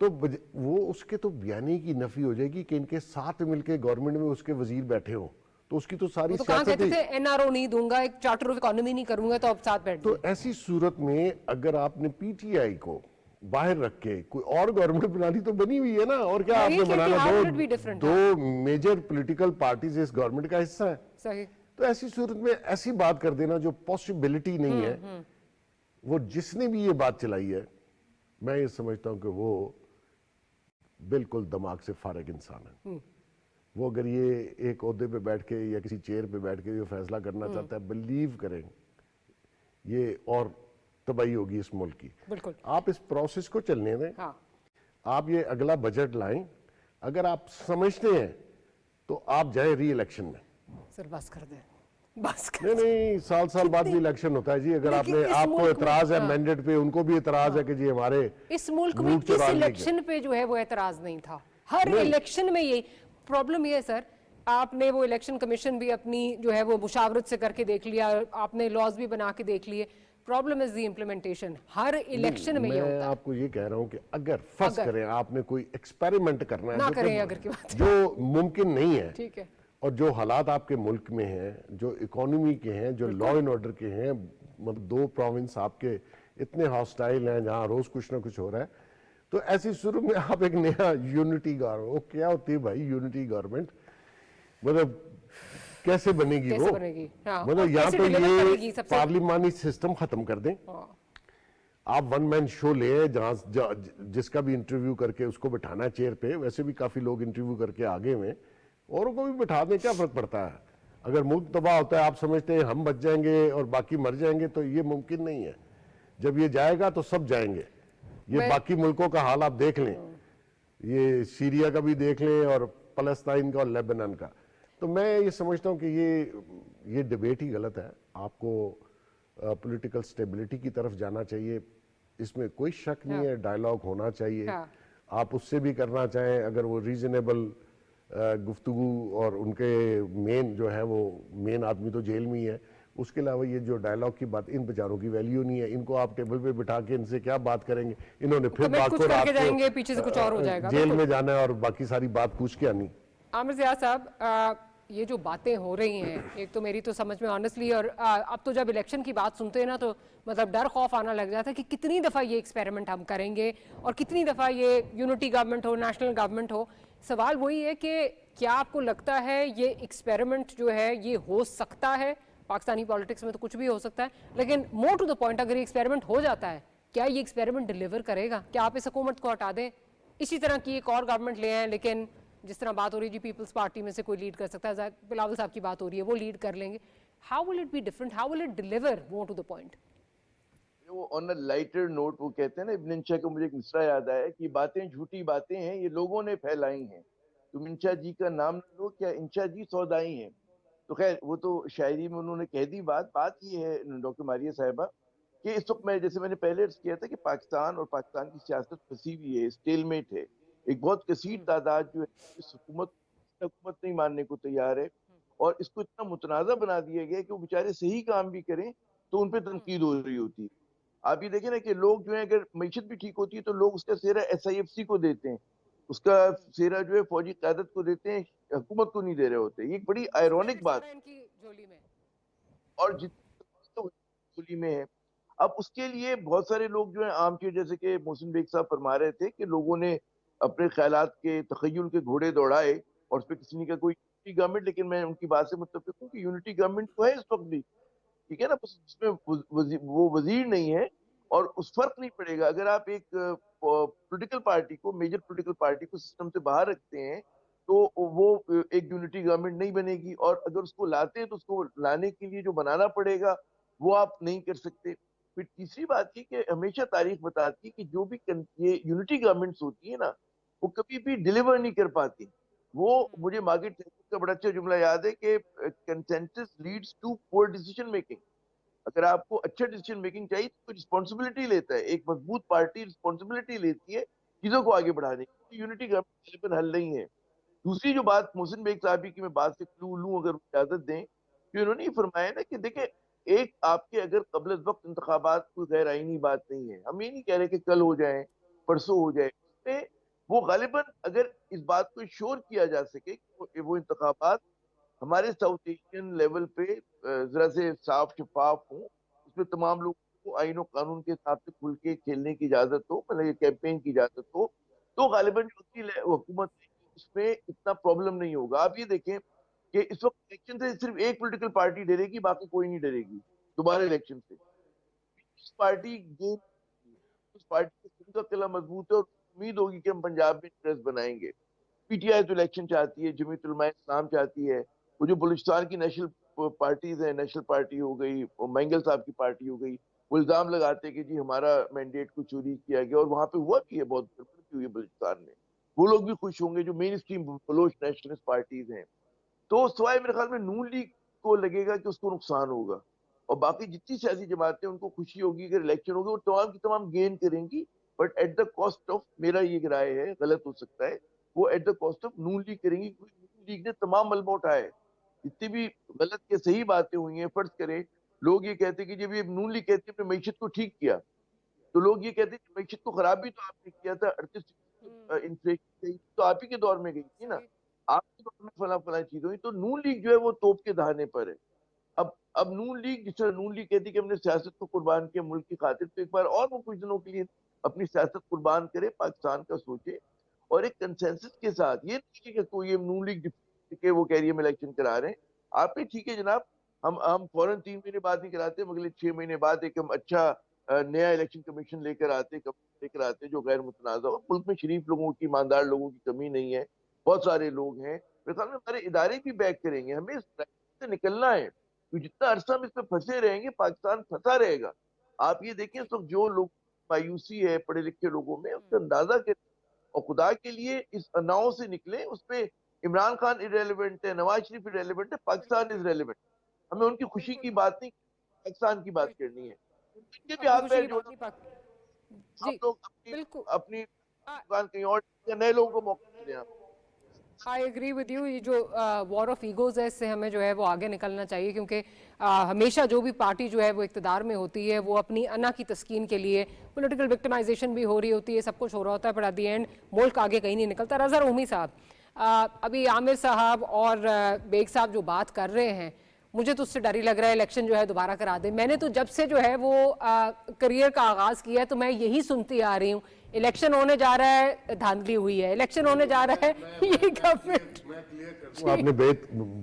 تو وہ اس کے تو بیانی کی نفی ہو جائے گی کہ ان کے ساتھ مل کے گورنمنٹ میں اس کے وزیر بیٹھے ہوں، تو اس کی تو ساری سیاست ہی این آر او نہیں دوں گا، ایک چارٹر آف اکانومی نہیں کروں گا، تو اب ساتھ بیٹھ تو ایسی صورت میں اگر آپ نے پی ٹی آئی کو باہر رکھ کے کوئی اور گورنمنٹ بنانی تو بنی ہوئی ہے نا، اور کیا آپ نے بنانا؟ دو میجر پولیٹیکل پارٹیز اس گورنمنٹ کا حصہ ہے. صحیح. تو ایسی صورت میں ایسی بات کر دینا جو پاسبلٹی نہیں ہے، وہ جس نے بھی یہ بات چلائی ہے میں یہ سمجھتا ہوں کہ وہ بالکل دماغ سے فارغ انسان ہے. وہ اگر یہ ایک عہدے پہ بیٹھ کے یا کسی چیئر پہ بیٹھ کے یہ فیصلہ کرنا چاہتا ہے، بلیو کریں یہ اور تباہی ہوگی اس ملک کی. بالکل. آپ اس پروسیس کو چلنے دیں. آپ یہ اگلا بجٹ لائیں. اگر آپ سمجھتے ہیں تو آپ جائیں ری الیکشن میں. سر بس کر دیں، بس کر نہیں نہیں، سال بعد بھی الیکشن ہوتا ہے جی. اگر آپ کو اعتراض ہے مینڈیٹ پہ، ان کو بھی اعتراض ہے کہ جی ہمارے اس ملک میں کس الیکشن پہ جو ہے وہ اعتراض نہیں تھا. ہر الیکشن میں یہی پرابلم یہ ہے سر. آپ نے وہ الیکشن کمیشن بھی اپنی جو ہے وہ مشاورت سے کر کے دیکھ لیا، آپ نے لاز بھی بنا کے دیکھ لیے. Problem is the implementation. Hare election میں یہ ہوتا ہے. میں آپ کو یہ کہہ رہا ہوں کہ اگر فرض کریں آپ نے کوئی ایکسپیریمنٹ کرنا نہ کریں ہے اگر کی بات جو ممکن نہیں ہے، ٹھیک ہے، اور جو حالات آپ کے ملک میں ہیں، جو اکانومی کے ہیں، جو لا اینڈ آرڈر کے ہیں، مطلب 2 پروونس آپ کے اتنے ہاسٹائل ہیں جہاں روز کچھ نہ کچھ ہو رہا ہے، تو ایسی صورت میں آپ ایک نیا یونٹی گورنمنٹ، وہ کیا ہوتی ہے بھائی یونٹی گورنمنٹ؟ مطلب کیسے بنے گی وہ؟ مطلب یہاں پہ یہ پارلیمانی سسٹم ختم کر دیں. آپ 1 مین شو لیں جہاں جس کا بھی انٹرویو کر کے اس کو بٹھانا ہے چیئر پہ. ویسے بھی کافی لوگ انٹرویو کر کے آگے ہوئے، اوروں کو بھی بٹھا دیں، کیا فرق پڑتا ہے؟ اگر ملک تباہ ہوتا ہے، آپ سمجھتے ہیں ہم بچ جائیں گے اور باقی مر جائیں گے، تو یہ ممکن نہیں ہے. جب یہ جائے گا تو سب جائیں گے. یہ باقی ملکوں کا حال آپ دیکھ لیں، یہ سیریا کا بھی دیکھ لیں اور فلسطین کا اور لیبنان کا. تو میں یہ سمجھتا ہوں کہ یہ ڈیبیٹ ہی غلط ہے. آپ کو پولیٹیکل سٹیبلٹی کی طرف جانا چاہیے، اس میں کوئی شک نہیں ہے. ڈائیلاگ ہونا چاہیے. آپ اس سے بھی کرنا چاہیں اگر وہ ریزنیبل گفتگو، اور ان کے مین جو ہے وہ مین آدمی تو جیل میں ہی ہے. اس کے علاوہ یہ جو ڈائیلاگ کی بات، ان بیچاروں کی ویلیو نہیں ہے. ان کو آپ ٹیبل پہ بٹھا کے ان سے کیا بات کریں گے؟ انہوں نے پھر بات کو رات کو جیل میں جانا ہے اور باقی ساری بات پوچھ کے آنی. عامر ضیاء صاحب، یہ جو باتیں ہو رہی ہیں، ایک تو میری تو سمجھ میں آنیسٹلی، اور اب تو جب الیکشن کی بات سنتے ہیں نا تو مطلب ڈر خوف آنا لگ جاتا ہے کہ کتنی دفعہ یہ ایکسپیریمنٹ ہم کریں گے اور کتنی دفعہ یہ یونٹی گورنمنٹ ہو، نیشنل گورنمنٹ ہو. سوال وہی ہے کہ کیا آپ کو لگتا ہے یہ ایکسپیریمنٹ جو ہے یہ ہو سکتا ہے؟ پاکستانی پالیٹکس میں تو کچھ بھی ہو سکتا ہے، لیکن مور ٹو دا پوائنٹ، اگر یہ ایکسپیریمنٹ ہو جاتا ہے، کیا یہ ایکسپیریمنٹ ڈیلیور کرے گا؟ کیا آپ اس حکومت کو ہٹا دیں، اسی طرح کی ایک اور گورنمنٹ لے آئیں، لیکن جس طرح بات ہو رہی ہے جی پیپلز پارٹی میں سے کوئی لیڈ کر سکتا ہے، بلاول صاحب کی بات ہو رہی ہے، وہ لیڈ کر لیں گے. How will it be different? How will it deliver more to the point? وہ آن اے لائٹر نوٹ، وہ کہتے ہیں نا، ابن انشا کا مجھے ایک مصرع یاد آیا کہ باتیں جھوٹی باتیں ہیں، یہ لوگوں نے پھیلائی ہیں. تم انشا جی کا نام نہ لو، کیا انشا جی سودائی ہیں. تو خیر وہ تو شاعری میں انہوں نے کہہ دی بات یہ ہے ڈاکٹر ماریہ صاحبہ کہ اس وقت میں جیسے میں نے پہلے عرض کیا تھا کہ پاکستان اور پاکستان کی سیاست پھنسی ہوئی ہے، اسٹیل میٹ ہے. ایک بہت کثیر تعداد جو ہے اس حکومت نہیں ماننے کو تیار ہے، اور اس کو اتنا متنازع بنا دیا گیا کہ وہ بیچارے صحیح کام بھی کریں تو ان پہ تنقید ہو رہی ہوتی ہے. آپ یہ دیکھیں نا کہ لوگ جو ہیں اگر معیشت بھی ٹھیک ہوتی ہے تو لوگ اس کا سہرا SIFC کو دیتے ہیں, اس کا سہرا جو ہے فوجی قیادت کو دیتے ہیں, حکومت کو نہیں دے رہے ہوتے. یہ ایک بڑی آئرونک بات اور جتنی میں ہے. اب اس کے لیے بہت سارے لوگ جو ہیں عام کے, جیسے کہ محسن بیگ صاحب فرما رہے تھے کہ لوگوں نے اپنے خیالات کے تخیل کے گھوڑے دوڑائے اور اس پہ کسی نے کا کوئی یونٹی گورنمنٹ, لیکن میں ان کی بات سے متفق ہوں کہ یونٹی گورنمنٹ تو ہے اس وقت بھی, ٹھیک ہے نا, بس اس میں وہ وزیر نہیں ہے اور اس فرق نہیں پڑے گا. اگر آپ ایک پولیٹیکل پارٹی کو, میجر پولیٹیکل پارٹی کو سسٹم سے باہر رکھتے ہیں تو وہ ایک یونٹی گورنمنٹ نہیں بنے گی, اور اگر اس کو لاتے ہیں تو اس کو لانے کے لیے جو بنانا پڑے گا وہ آپ نہیں کر سکتے. پھر تیسری بات یہ کہ ہمیشہ تاریخ بتاتی ہے کہ جو بھی یہ یونٹی گورنمنٹس ہوتی ہے نا, وہ کبھی بھی ڈیلیور نہیں کر پاتی. وہ مجھے مارگریٹ تھیچر کا بڑا اچھا جملہ یاد ہے کہ کنسنسس لیڈز ٹو پور ڈیسیژن میکنگ. اگر آپ کو اچھا ڈیسیژن میکنگ چاہیے تو رسپانسبلٹی لیتا ہے, ایک مضبوط پارٹی رسپانسبلٹی لیتی ہے چیزوں کو آگے بڑھانے کی. یونٹی گورنمنٹ حل نہیں ہے. دوسری جو بات محسن بیگ صاحبی کی میں بات سے کلو لوں اگر اجازت دیں, کہ انہوں نے یہ فرمایا نا کہ دیکھیں ایک آپ کے اگر قبل از وقت انتخابات کوئی غیر آئینی بات نہیں ہے, ہم یہ نہیں کہہ رہے کہ کل ہو جائیں پرسوں ہو جائے, وہ غالباً اگر اس بات کو شور کیا جا سکے کہ وہ انتخابات ہمارے ساؤتھ ایشین لیول پہ ذرا سے صاف شفاف ہوں, اس میں تمام لوگوں کو آئین و قانون کے حساب سے کھل کے کھیلنے کی اجازت ہو, مطلب کیمپین کی اجازت ہو, تو غالباً حکومت اس میں اتنا پرابلم نہیں ہوگا. آپ یہ دیکھیں کہ اس وقت الیکشن سے صرف ایک پولیٹیکل پارٹی ڈرے گی, باقی کوئی نہیں ڈرے گی دوبارہ الیکشن سے. اس پارٹی کا قلعہ مضبوط ہے اور امید ہوگی کہ ہم پنجاب میں انٹرسٹ بنائیں گے. PTI تو الیکشن چاہتی ہے, جمعیت علماء اسلام چاہتی ہے, وہ جو بلوچستان کی نیشنل پارٹیز ہیں, نیشنل پارٹی ہو گئی, مینگل صاحب کی پارٹی ہو گئی, وہ الزام لگاتے ہیں کہ جی ہمارا مینڈیٹ کو چوری کیا گیا, اور وہاں پہ ہوا بھی ہے, بہت ہوئی ہے بلوچستان میں. وہ لوگ بھی خوش ہوں گے جو مین اسٹریم بلوچ نیشنلسٹ پارٹیز ہیں. تو سوائے میرے خیال میں نون لیگ کو لگے گا کہ اس کو نقصان ہوگا, اور باقی جتنی سیاسی جماعتیں ان کو خوشی ہوگی اگر الیکشن ہوگی, وہ تمام کی تمام گین کریں گی, but at the cost of, میرا یہ رائے ہے, غلط ہو سکتا ہے, وہ at the cost of Noon League کریں گی, کیونکہ نون لیگ نے تمام ملبہ اٹھائے. جتنی بھی غلط یا صحیح باتیں ہوئی ہیں, فرض کریں لوگ یہ کہتے ہیں کہ جب یہ نون لیگ کہتے ہیں معیشت کو ٹھیک کیا, تو لوگ یہ کہتے ہیں کہ معیشت کو خراب بھی تو آپ نے کیا تھا, 38% انفلیشن تو آپ ہی کے دور میں گئی تھی نا, آپ کے دور میں فلاں چیز ہوئی. تو نون لیگ جو ہے وہ توپ کے دہانے پر ہے. اب نون لیگ, جس طرح نون لیگ کہتی ہے کہ ہم نے سیاست کو قربان کیا ملک کی خاطر, تو ایک بار اور وہ کچھ دنوں کے لیے اپنی سیاست قربان کرے, پاکستان کا سوچے, اور ایک کنسنسس کے ساتھ. یہ نہیں کہ کوئی نون لیگ کہ وہ کہہ رہی ہے ہم الیکشن کرا رہے ہیں, آپ نے ٹھیک ہے جناب, ہم فوراً 3 مہینے بعد نہیں کراتے, مگر 6 مہینے بعد ایک ہم اچھا نیا الیکشن کمیشن لے کر آتے جو غیر متنازع ہو. ملک میں شریف لوگوں کی, ایماندار لوگوں کی کمی نہیں ہے, بہت سارے لوگ ہیں. میرے خیال میں ہمارے ادارے بھی بیک کریں گے, ہمیں اس سے نکلنا ہے, کیونکہ جتنا عرصہ ہم اس پہ پھنسے رہیں گے پاکستان پھنسا رہے گا. آپ یہ دیکھیں اس وقت جو لوگ مایوسی ہے پڑھے لکھے لوگوں میں, اس کا اندازہ کریں, اور خدا کے لیے اس اناؤ سے نکلیں. اس پہ عمران خان irrelevant ہے, نواز شریف irrelevant ہے, پاکستان is relevant. ہمیں ان کی خوشی کی بات نہیں, پاکستان کی بات کرنی ہے. ان کے بھی ہاتھ پیر جوڑنا, آپ لوگ اپنی دکان کہیں اور نئے لوگوں کو موقع دیں. I agree with you. یہ جو وار آف ایگوز ہے, اس سے ہمیں جو ہے وہ آگے نکلنا چاہیے, کیونکہ ہمیشہ جو بھی پارٹی جو ہے وہ اقتدار میں ہوتی ہے وہ اپنی انا کی تسکین کے لیے پولیٹیکل وکٹمائزیشن بھی ہو رہی ہوتی ہے, سب کچھ ہو رہا ہوتا ہے, پر ایٹ دی اینڈ ملک آگے کہیں نہیں نکلتا. رضا رومی صاحب, ابھی عامر صاحب اور بیگ صاحب جو بات کر رہے ہیں, مجھے تو اس سے ڈر ہی لگ رہا ہے الیکشن جو ہے دوبارہ کرا دیں. میں نے تو جب سے جو ہے وہ کریئر کا آغاز کیا ہے تو میں یہی سنتی آ رہی ہوں, الیکشن ہونے جا رہا ہے, دھاندلی ہوئی ہے, الیکشن ہونے جا رہا ہے, یہ گورنمنٹ. آپ نے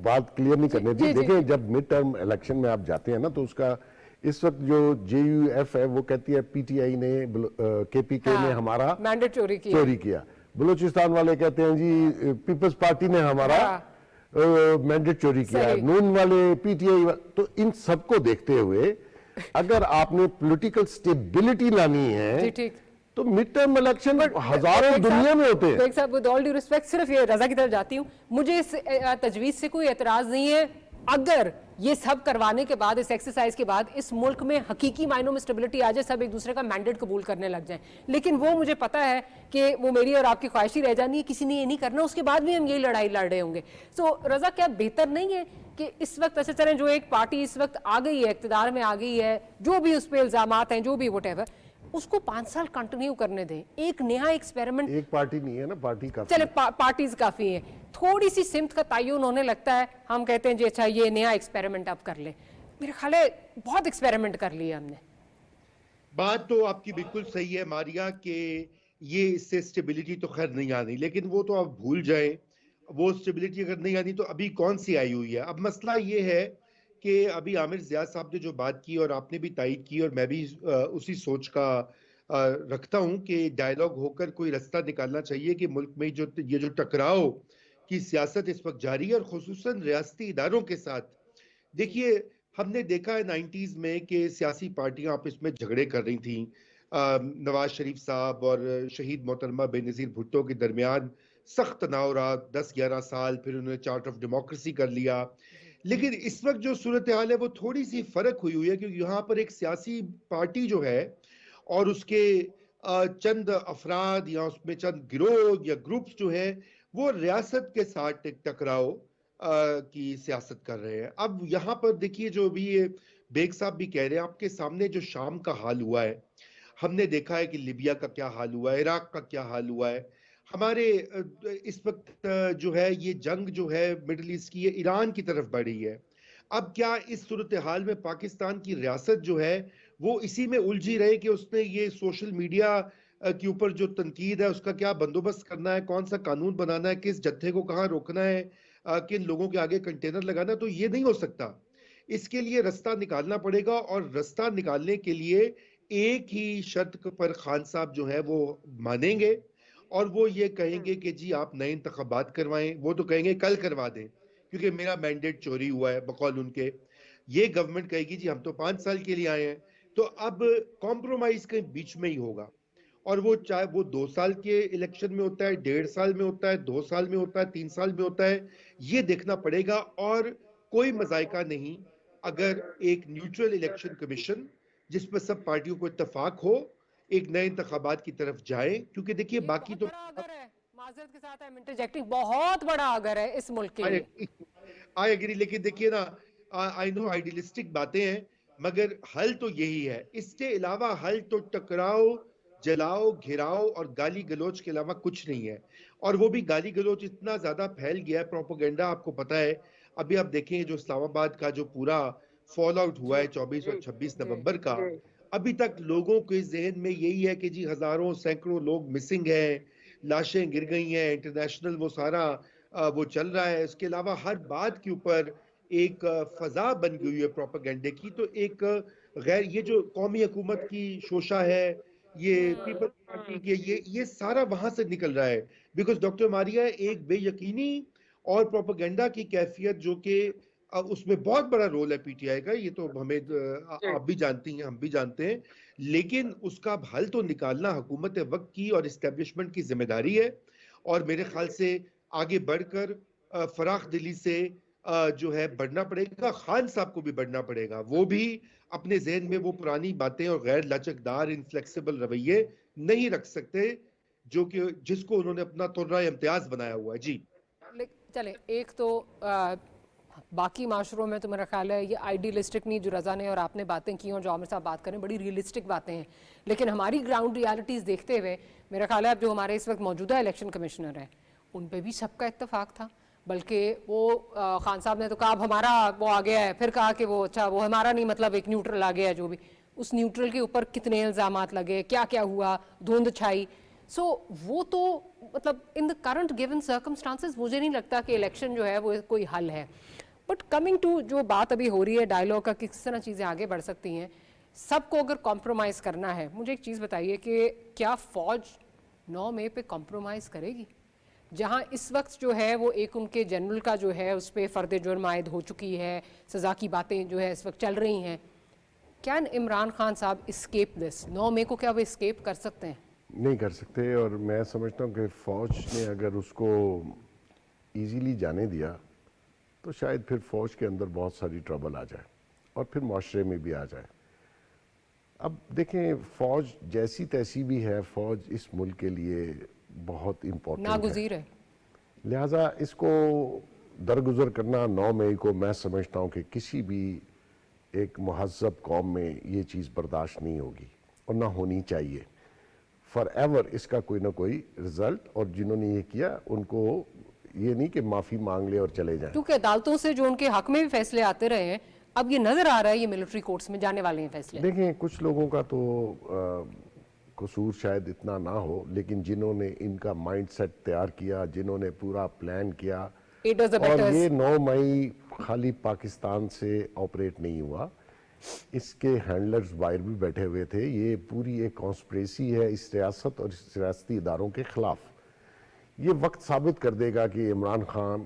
بات کلیئر نہیں کرنے دی. دیکھیں جب مڈ ٹرم الیکشن میں آپ جاتے ہیں نا, تو اس کا اس وقت جو JUF ہے وہ کہتی ہے PTI نے, KPK نے ہمارا مینڈیٹ چوری کیا. بلوچستان والے کہتے ہیں جی پیپلز پارٹی نے ہمارا مینڈیٹ چوری کیا ہے, نون والے PTI. تو ان سب کو دیکھتے ہوئے اگر آپ نے پولیٹیکل سٹیبلٹی لانی ہے تو مڈ ٹرم الیکشن ہزاروں دنیا میں ہوتے ہیں. بیگ صاحب ود آل ڈیو ریسپیکٹ, صرف یہ رضا کی طرف جاتی ہوں, مجھے اس تجویز سے کوئی اعتراض نہیں ہے اگر یہ سب کروانے کے بعد, اس ایکسرسائز کے بعد اس ملک میں حقیقی معنوں میں سٹیبلٹی آ جائے, سب ایک دوسرے کا مینڈیٹ قبول کرنے لگ جائیں. لیکن وہ مجھے پتا ہے کہ وہ میری اور آپ کی خواہش ہی رہ جانی ہے, کسی نے یہ نہیں کرنا, اس کے بعد بھی ہم یہی لڑائی لڑ رہے ہوں گے. سو رضا, کیا بہتر نہیں ہے کہ اس وقت اچھا چلیں جو ایک پارٹی اس وقت آ گئی ہے، اقتدار میں آ گئی ہے، جو بھی اس پہ الزامات ہیں، جو بھی وٹ ایور، اس کو 5 سال کنٹینیو کرنے دیں. ایک نیا ایکسپیریمنٹ، ایک پارٹی نہیں ہے نا، پارٹی کافی چلے پارٹیز کافی ہیں، تھوڑی سی سمت کا تعین ہونے لگتا ہے، ہم کہتے ہیں جی اچھا یہ نیا ایکسپیریمنٹ آپ کر لیں. میرے خیال ہے بہت ایکسپیریمنٹ کر لیا ہم نے. بات تو آپ کی بالکل صحیح ہے ماریا کہ یہ اس سے سٹیبلٹی تو خیر نہیں آنی، لیکن وہ تو آپ بھول جائیں، وہ سٹیبلٹی اگر نہیں آنی تو ابھی کون سی آئی ہوئی ہے. اب مسئلہ یہ ہے کہ ابھی عامر زیاد صاحب نے جو بات کی اور آپ نے بھی تائید کی اور میں بھی اسی سوچ کا رکھتا ہوں کہ ڈائیلاگ ہو کر کوئی رستہ نکالنا چاہیے کہ ملک میں یہ جو ٹکراؤ کی سیاست اس وقت جاری ہے اور خصوصاً ریاستی اداروں کے ساتھ. دیکھیے ہم نے دیکھا ہے 90s میں کہ سیاسی پارٹیاں آپس میں جھگڑے کر رہی تھیں. نواز شریف صاحب اور شہید محترمہ بے نظیر بھٹو کے درمیان سخت تناؤ رہا 10-11 سال، پھر انہوں نے چارٹ آف ڈیموکریسی کر لیا. لیکن اس وقت جو صورتحال ہے وہ تھوڑی سی فرق ہوئی ہے کیونکہ یہاں پر ایک سیاسی پارٹی جو ہے اور اس کے چند افراد یا اس میں چند گروہ یا گروپس جو ہیں وہ ریاست کے ساتھ ایک ٹکراؤ کی سیاست کر رہے ہیں. اب یہاں پر دیکھیے جو بھی بیگ صاحب بھی کہہ رہے ہیں، آپ کے سامنے جو شام کا حال ہوا ہے، ہم نے دیکھا ہے کہ لیبیا کا کیا حال ہوا ہے، عراق کا کیا حال ہوا ہے. ہمارے اس وقت جو ہے یہ جنگ جو ہے مڈل ایسٹ کی، یہ ایران کی طرف بڑھ رہی ہے. اب کیا اس صورتحال میں پاکستان کی ریاست جو ہے وہ اسی میں الجھی رہے کہ اس نے یہ سوشل میڈیا کے اوپر جو تنقید ہے اس کا کیا بندوبست کرنا ہے، کون سا قانون بنانا ہے، کس جتھے کو کہاں روکنا ہے، کن لوگوں کے آگے کنٹینر لگانا. تو یہ نہیں ہو سکتا. اس کے لیے رستہ نکالنا پڑے گا اور رستہ نکالنے کے لیے ایک ہی شرط پر خان صاحب جو ہے وہ مانیں گے اور وہ یہ کہیں گے کہ جی آپ نئے انتخابات کروائیں. وہ تو کہیں گے کل کروا دیں کیونکہ میرا مینڈیٹ چوری ہوا ہے بقول ان کے. یہ گورنمنٹ کہے گی جی ہم تو 5 سال کے لیے آئے ہیں. تو اب کمپرومائز کہیں بیچ میں ہی ہوگا اور وہ چاہے وہ 2 سال کے الیکشن میں ہوتا ہے، 1.5 سال میں ہوتا ہے، 2 سال میں ہوتا ہے، 3 سال میں ہوتا ہے، یہ دیکھنا پڑے گا. اور کوئی مذائقہ نہیں اگر ایک نیوٹرل الیکشن کمیشن جس پر سب پارٹیوں کو اتفاق ہو ایک نئے انتخابات کی طرف جائے. کیونکہ دیکھیے باقی تو معذرت کے ساتھ انٹرجیکٹنگ بہت بڑا اگر ہے اس ملک کے لیے. I agree. لیکن دیکھیے نا، آئی نو آئیڈیلسٹک باتیں ہیں مگر حل تو یہی ہے. اس کے علاوہ حل تو ٹکراؤ، جلاؤ، گھراؤ اور گالی گلوچ کے علاوہ کچھ نہیں ہے. اور وہ بھی گالی گلوچ اتنا زیادہ پھیل گیا ہے، پروپیگنڈا آپ کو پتہ ہے. ابھی آپ دیکھیں جو اسلام آباد کا جو پورا فال آؤٹ ہوا ہے 24 اور 26 نومبر کا، ابھی تک لوگوں کے ذہن میں یہی ہے کہ جی ہزاروں سینکڑوں لوگ مسنگ ہیں، لاشیں گر گئی ہیں، انٹرنیشنل وہ سارا وہ چل رہا ہے. اس کے علاوہ ہر بات کے اوپر ایک فضا بن گئی ہوئی ہے پروپیگنڈے کی. تو ایک غیر یہ جو قومی حکومت کی شوشہ ہے، یہ پیپل پارٹی کے یہ سارا وہاں سے نکل رہا ہے. بیکاز ڈاکٹر ماریا ایک بے یقینی اور پروپیگنڈا کی کیفیت جو کہ اس میں بہت بڑا رول ہے پی ٹی آئی کا، یہ تو ہمیں آپ بھی جانتی ہیں، ہم بھی جانتے ہیں. لیکن اس کا حل تو نکالنا حکومت وقت کی اور اسٹیبلشمنٹ کی ذمہ داری ہے. اور میرے خیال سے آگے بڑھ کر فراخ دلی سے جو ہے بڑھنا پڑے گا. خان صاحب کو بھی بڑھنا پڑے گا. وہ بھی اپنے ذہن میں وہ پرانی باتیں اور غیر لچکدار انفلیکسیبل رویے نہیں رکھ سکتے جو کہ جس کو انہوں نے اپنا طرہ امتیاز بنایا ہوا ہے. جی چلیں، ایک تو باقی معاشروں میں تو میرا خیال ہے یہ آئیڈیلسٹک نہیں، جو رضا نے اور آپ نے باتیں کی اور جو عامر صاحب بات کریں بڑی ریئلسٹک باتیں ہیں. لیکن ہماری گراؤنڈ ریالٹیز دیکھتے ہوئے میرا خیال ہے اب جو ہمارے اس وقت موجودہ الیکشن کمشنر ہیں ان پہ بھی سب کا اتفاق تھا. بلکہ وہ خان صاحب نے تو کہا اب ہمارا وہ آ گیا ہے، پھر کہا کہ وہ اچھا وہ ہمارا نہیں، مطلب ایک نیوٹرل آ گیا ہے. جو بھی اس نیوٹرل کے اوپر کتنے الزامات لگے، کیا کیا ہوا، دھند چھائی. سو وہ تو مطلب ان دا کرنٹ گیون سرکمسٹانسز مجھے نہیں لگتا کہ الیکشن جو ہے وہ کوئی حل ہے. بٹ کمنگ ٹو جو بات ابھی ہو رہی ہے ڈائیلاگ کا کس طرح چیزیں آگے بڑھ سکتی ہیں، سب کو اگر کمپرومائز کرنا ہے، مجھے ایک چیز بتائیے کہ کیا فوج 9 مئی پہ کمپرومائز کرے گی؟ جہاں اس وقت جو ہے وہ ایک ان کے جنرل کا جو ہے اس پہ فرد جرم عائد ہو چکی ہے، سزا کی باتیں جو ہے اس وقت چل رہی ہیں. کین عمران خان صاحب اسکیپ دس؟ 9 مئی کو کیا وہ اسکیپ کر سکتے ہیں؟ نہیں کر سکتے. اور میں سمجھتا ہوں کہ فوج نے اگر اس کو ایزیلی جانے دیا تو شاید پھر فوج کے اندر بہت ساری ٹربل آ جائے اور پھر معاشرے میں بھی آ جائے. اب دیکھیں فوج جیسی تیسی بھی ہے، فوج اس ملک کے لیے بہت امپورٹنٹ ناگزیر ہے. لہٰذا اس کو درگزر کرنا 9 مئی کو میں سمجھتا ہوں کہ کسی بھی ایک مہذب قوم میں یہ چیز برداشت نہیں ہوگی اور نہ ہونی چاہیے فار ایور اس کا کوئی نہ کوئی رزلٹ. اور جنہوں نے یہ کیا ان کو یہ نہیں کہ معافی مانگ لے اور چلے جائیں. کیونکہ عدالتوں سے جو ان کے حق میں بھی فیصلے آتے رہے ہیں اب یہ نظر آ رہا ہے یہ ملٹری کورٹس میں جانے والے ہیں فیصلے. دیکھیں کچھ لوگوں کا تو قصور شاید اتنا نہ ہو لیکن جنہوں نے ان کا مائنڈ سیٹ تیار کیا, جنہوں نے پورا پلان کیا, اور یہ 9 مئی خالی پاکستان سے آپریٹ نہیں ہوا, اس کے ہینڈلرز باہر بھی بیٹھے ہوئے تھے. یہ پوری ایک کانسپریسی ہے اس ریاست اور اس ریاستی اداروں کے خلاف. یہ وقت ثابت کر دے گا کہ عمران خان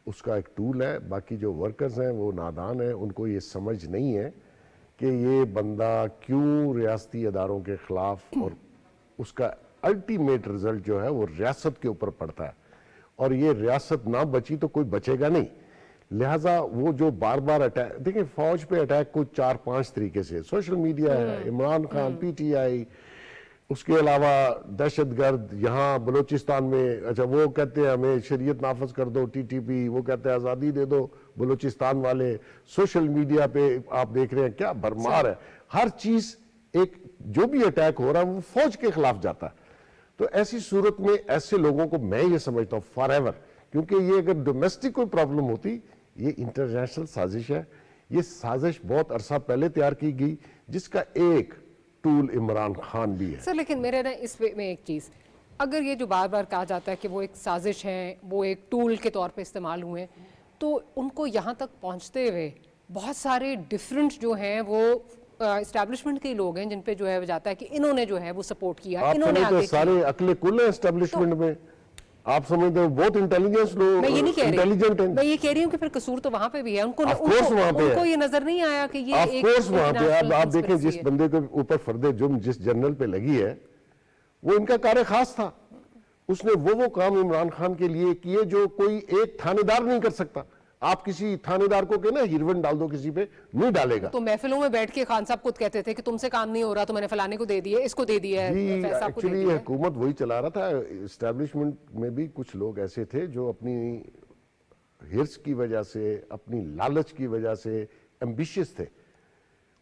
اس کا ایک ٹول ہے. باقی جو ورکرز ہیں وہ نادان ہیں, ان کو یہ سمجھ نہیں ہے کہ یہ بندہ کیوں ریاستی اداروں کے خلاف, اور اس کا الٹیمیٹ رزلٹ جو ہے وہ ریاست کے اوپر پڑتا ہے, اور یہ ریاست نہ بچی تو کوئی بچے گا نہیں. لہٰذا وہ جو بار بار اٹیک, دیکھیں فوج پہ اٹیک کو 4-5 طریقے سے, سوشل میڈیا ہے, Imran Khan, P T I, اس کے علاوہ دہشت گرد یہاں بلوچستان میں, اچھا وہ کہتے ہیں ہمیں شریعت نافذ کر دو ٹی ٹی پی, وہ کہتے ہیں آزادی دے دو بلوچستان والے. سوشل میڈیا پہ آپ دیکھ رہے ہیں کیا بھرمار ہے, ہر چیز ایک جو بھی اٹیک ہو رہا ہے وہ فوج کے خلاف جاتا ہے. تو ایسی صورت میں ایسے لوگوں کو میں یہ سمجھتا ہوں فار ایور, کیونکہ یہ اگر ڈومیسٹک کوئی پرابلم ہوتی, یہ انٹرنیشنل سازش ہے. یہ سازش بہت عرصہ پہلے تیار کی گئی جس کا ایک ٹول عمران خان بھی ہے. سر لیکن میرے نا اس میں ایک چیز, اگر یہ جو بار بار کہا جاتا ہے کہ وہ ایک سازش ہے, وہ ایک ٹول کے طور پہ استعمال ہوئے, تو ان کو یہاں تک پہنچتے ہوئے بہت سارے ڈیفرنٹ جو ہیں وہ اسٹیبلشمنٹ کے لوگ ہیں جن پہ جو ہے وہ جاتا ہے کہ انہوں نے جو ہے وہ سپورٹ کیا, انہوں نے آگے کیا. سارے عقل کل ہیں اسٹیبلشمنٹ میں, آپ سمجھتے ہیں بہت انٹیلیجنس لوگ, میں یہ نہیں کہہ انٹیلیجنٹ ہیں. میں یہ کہہ رہی ہوں کہ پھر قصور تو وہاں پہ بھی ہے, ان کو یہ نظر نہیں آیا کہ یہ ایک وہاں پہ آپ دیکھیں جس بندے کے اوپر فرد جرم جس جنرل پہ لگی ہے وہ ان کا کار خاص تھا. اس نے وہ کام عمران خان کے لیے کیے جو کوئی ایک تھانے دار نہیں کر سکتا. آپ کسی تھانے دار کو کہنا ہیروین ڈال دو کسی پہ, نہیں ڈالے گا. تو محفلوں میں بیٹھ کے خان صاحب خود کہتے تھے کہ تم سے کام نہیں ہو رہا تو میں نے فلانے کو دے دیا, اس کو دے دیا, ایکچولی حکومت وہی چلا رہا تھا. اسٹیبلشمنٹ میں بھی کچھ لوگ ایسے تھے جو اپنی ہرس کی وجہ سے, اپنی لالچ کی وجہ سے ایمبیشیس تھے.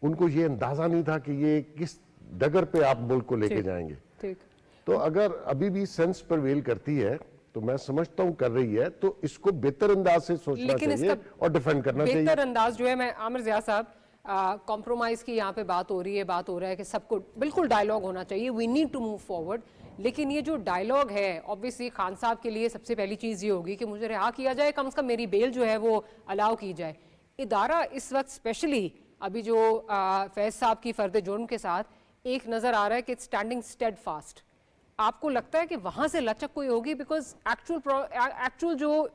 ان کو یہ اندازہ نہیں تھا کہ یہ کس ڈگر پہ آپ ملک کو لے کے جائیں گے. تو اگر ابھی بھی سینس پرویل کرتی ہے تو میں سمجھتا ہوں کر رہی ہے, تو اس کو بہتر انداز سے سوچنا چاہیے اور ڈیفینڈ کرنا چاہیے. بہتر انداز جو ہے, میں عامر ضیاء صاحب کمپرومائز کی یہاں پہ بات ہو رہی ہے کہ سب کو بالکل ڈائیلاگ ہونا چاہیے, we need to move forward. لیکن یہ جو ڈائیلاگ ہے obviously خان صاحب کے لیے سب سے پہلی چیز یہ ہوگی کہ مجھے رہا کیا جائے, کم از کم میری بیل جو ہے وہ الاؤ کی جائے. ادارہ اس وقت اسپیشلی ابھی جو فیض صاحب کی فرد جرم کے ساتھ ایک نظر آ رہا ہے کہ اسٹینڈنگ اسٹیڈ فاسٹ. آپ کو لگتا ہے کہ وہاں سے لچک کوئی ہوگی, بیکاز ایکچوئل جو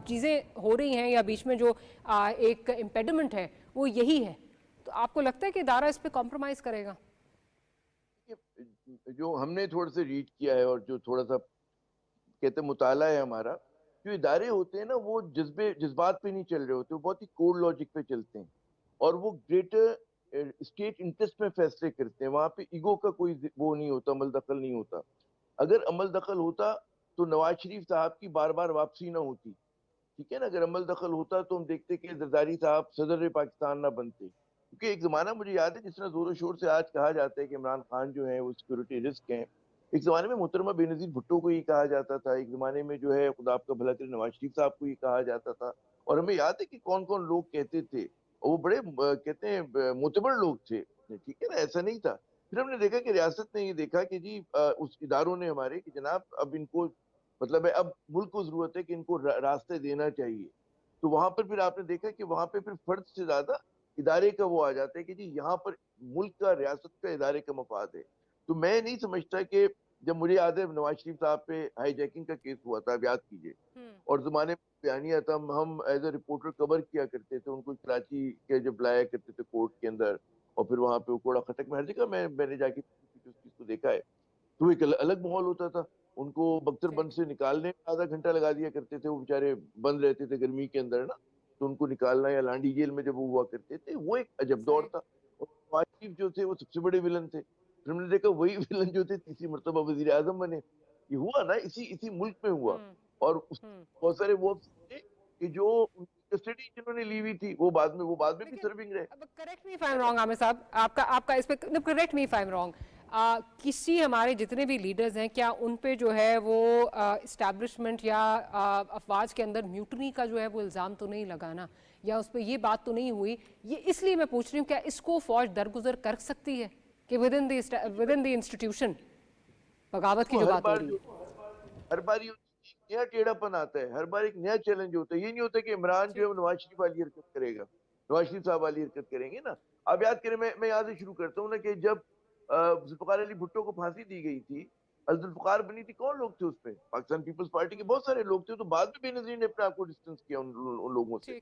چیزیں ہو رہی ہیں یا بیچ میں جو ایک امپیڈمنٹ ہے وہ یہی ہے, تو آپ کو لگتا ہے کہ ادارہ اس پہ کمپرومائز کرے گا؟ جو ہم نے تھوڑا سا ریڈ کیا ہے اور جو تھوڑا سا کہتے مطالعہ ہے ہمارا, جو ادارے ہوتے ہیں نا وہ جذبات پہ نہیں چل رہے ہوتے, وہ بہت ہی کوڈ لاجک پہ چلتے ہیں اور وہ گریٹر اسٹیٹ انٹرسٹ میں فیصلے کرتے ہیں. وہاں پہ ایگو کا کوئی وہ نہیں ہوتا, عمل دخل نہیں ہوتا. اگر عمل دخل ہوتا تو نواز شریف صاحب کی بار بار واپسی نہ ہوتی, ٹھیک ہے نا. اگر عمل دخل ہوتا تو ہم دیکھتے کہ زرداری صاحب صدر پاکستان نہ بنتے. کیونکہ ایک زمانہ مجھے یاد ہے جس طرح زور و شور سے آج کہا جاتا ہے کہ عمران خان جو ہیں وہ سیکورٹی رسک ہیں, ایک زمانے میں محترمہ بے نظیر بھٹو کو یہ کہا جاتا تھا, ایک زمانے میں جو ہے خدا آپ کا بھلا کرے نواز شریف صاحب کو یہ کہا جاتا تھا. اور ہمیں یاد ہے کہ کون کون لوگ کہتے تھے, وہ بڑے کہتے ہیں معتبر لوگ تھے, ٹھیک ہے نا, ایسا نہیں تھا. پھر ہم نے دیکھا کہ ریاست نے یہ دیکھا کہ جی اس اداروں نے ہمارے کہ جناب اب ان کو مطلب ہے, اب ملک کو ضرورت ہے کہ ان کو راستے دینا چاہیے. تو وہاں پر پھر آپ نے دیکھا کہ وہاں پہ پھر فرد سے زیادہ ادارے کا وہ آ جاتا ہے کہ جی یہاں پر ملک کا, ریاست کا, ادارے کا مفاد ہے. تو میں نہیں سمجھتا کہ جب مجھے یاد ہے نواز شریف صاحب پہ ہائی جیکنگ کا کیس ہوا تھا, آپ یاد کیجئے, اور زمانے میں بیانیہ تھا, ہم ایز اے رپورٹر کور کیا کرتے تھے ان کو, کراچی کے جب لایا کرتے تھے کورٹ کے اندر, اور پھر وہاں پہ کوڑا خٹک میں ہر جگہ میں نے جا کے اس چیز کو دیکھا ہے. تو ایک الگ ماحول ہوتا تھا. ان کو بختر بند سے نکالنے میں آدھا گھنٹہ لگا دیا کرتے تھے, وہ بیچارے بند رہتے تھے گرمی کے اندر نا, تو ان کو نکالنا, یا لانڈی جیل میں جب وہ ہوا کرتے تھے, وہ ایک عجب دور تھا. اور نواز شریف جو تھے وہ سب سے بڑے ولن تھے. پھر ہم نے دیکھا وہی ولن جو تھے تیسری مرتبہ وزیر اعظم بنے. یہ ہوا نا اسی ملک میں ہوا, اور بہت سارے وہ کہ جو کسٹڈی جنہوں نے لی ہوئی تھی وہ بعد میں بھی سرونگ رہے. Correct me if I am wrong Aamir sahab, آپ کا اس پہ correct me if I am wrong, کسی ہمارے جتنے بھی لیڈرز ہیں کیا ان پہ جو ہے وہ اسٹیبلشمنٹ یا افواج کے اندر میوٹنی کا جو ہے وہ الزام تو نہیں لگانا, یا اس پہ یہ بات تو نہیں ہوئی؟ یہ اس لیے میں پوچھ رہی ہوں کیا اس کو فوج درگزر کر سکتی ہے کہ ود ان دی انسٹیٹیوشن بغاوت کی جو بات ہو رہی ہے؟ ہر بار نیا ٹیڑھا پن آتا ہے, ہر بار ایک نیا چیلنج ہوتا ہے. یہ نہیں ہوتا کہ عمران جو ہے نواز شریف والی حرکت کرے گا, نواز شریف صاحب والی حرکت کریں گے نا. آپ یاد کریں, میں یہاں سے شروع کرتا ہوں نا کہ جب ذوالفقار علی بھٹو کو پھانسی دی گئی تھی, ذوالفقار بنی تھی, کون لوگ تھے اس پہ؟ پاکستان پیپلز پارٹی کے بہت سارے لوگ تھے. تو بعد میں بے نظیر نے اپنے آپ کو ڈسٹینس کیا ان لوگوں سے,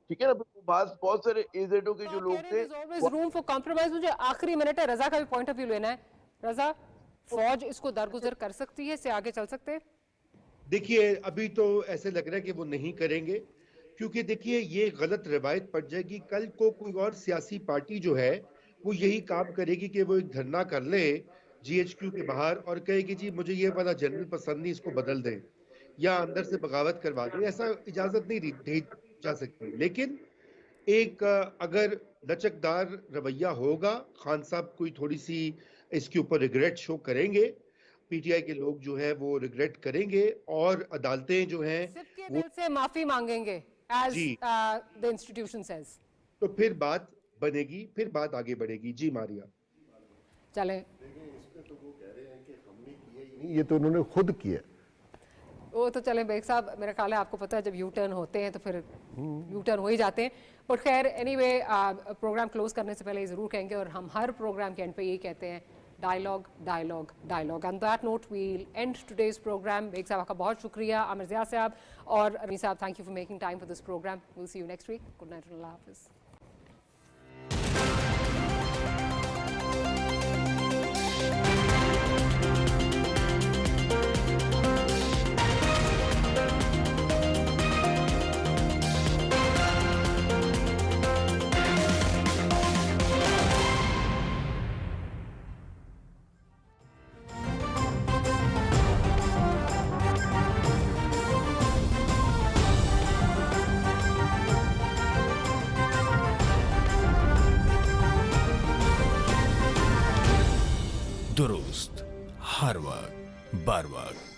ٹھیک ہے نا. بہت سارے ایزیڈوں کے جو لوگ تھے. Room for compromise. مجھے آخری منٹ ہے, رضا کا بھی پوائنٹ آف ویو لینا ہے. رضا, فوج اس کو درگزر کر سکتی ہے, اس سے آگے چل سکتے ہیں؟ دیکھیے ابھی تو ایسے لگ رہا ہے کہ وہ نہیں کریں گے, کیونکہ دیکھیے یہ غلط روایت پڑ جائے گی. کل کو کوئی اور سیاسی پارٹی جو ہے وہ یہی کام کرے گی کہ وہ ایک دھرنا کر لے جی ایچ کیو کے باہر اور کہے گی جی مجھے یہ والا جنرل پسند نہیں, اس کو بدل دیں یا اندر سے بغاوت کروا دیں. ایسا اجازت نہیں دی جا سکتی. لیکن ایک اگر لچکدار رویہ ہوگا, خان صاحب کوئی تھوڑی سی اس کے اوپر ریگریٹ شو کریں گے, پی ٹی آئی کے لوگ جو ہے وہ ریگریٹ کریں گے, اور عدالتیں جو ہیں صرف کے دل سے معافی مانگیں گے as the institution says, تو پھر بات بنے گی, پھر بات آگے بڑھے گی. جی ماریا چلیں. یہ تو انہوں نے خود کیا. وہ تو چلیں بیگ صاحب, میرا خیال ہے آپ کو پتہ ہے جب یو ٹرن ہوتے ہیں تو پھر یو ٹرن ہو ہی جاتے ہیں. بٹ خیر اینی وے, پروگرام کلوز کرنے سے پہلے یہ ضرور کہیں گے, اور ہم ہر پروگرام کے اینڈ پہ یہی کہتے ہیں, dialogue dialogue dialogue. On that note we'll end today's programme. Baig صاحب کا بہت شکریہ, عامر ضیاء صاحب اور Rami sahab, thank you for making time for this program. Well see you next week. Good night, اللہ حافظ. درست, ہر وقت بر وقت.